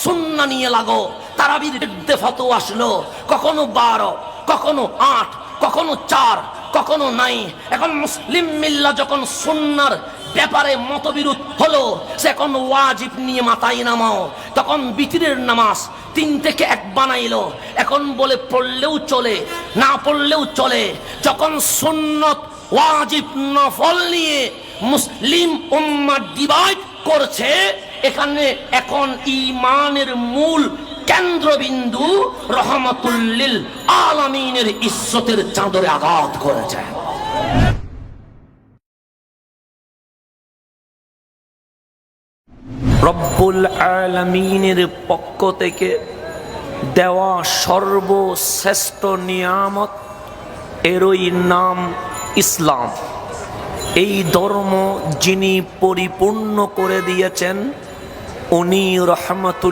সুন্নাহ নিয়ে লাগো। তারাবির বিরুদ্ধে ফতোয়া আসলো, কখনো 12, কখনো 8, কখনো 4, কখনো নাই। এখন মুসলিম মিল্লাহ যখন সুন্নাহর ব্যাপারে মতবিরোধ হলো, সে এখন ওয়াজিব নিয়ে মাথায় নামাও। তখন বিতিরের নামাজ 3 থেকে 1 বানাইলো, এখন বলে পড়লেও চলে, না পড়লেও চলে। যখন সুন্নত ওয়াজিব নফল নিয়ে মুসলিম উম্মাহ ডিভাইড করছে, এখানে এখন ঈমানের মূল কেন্দ্রবিন্দু রহমাতুল লিল আলামিনের ইজ্জতের চাদরে আঘাত করেছে। রব্বুল আলামিনের পক্ষ থেকে দেওয়া সর্বশ্রেষ্ঠ নিয়ামত, এরই নাম ইসলাম। এই ধর্ম যিনি পরিপূর্ণ করে দিয়েছেন, উনি রহমাতুল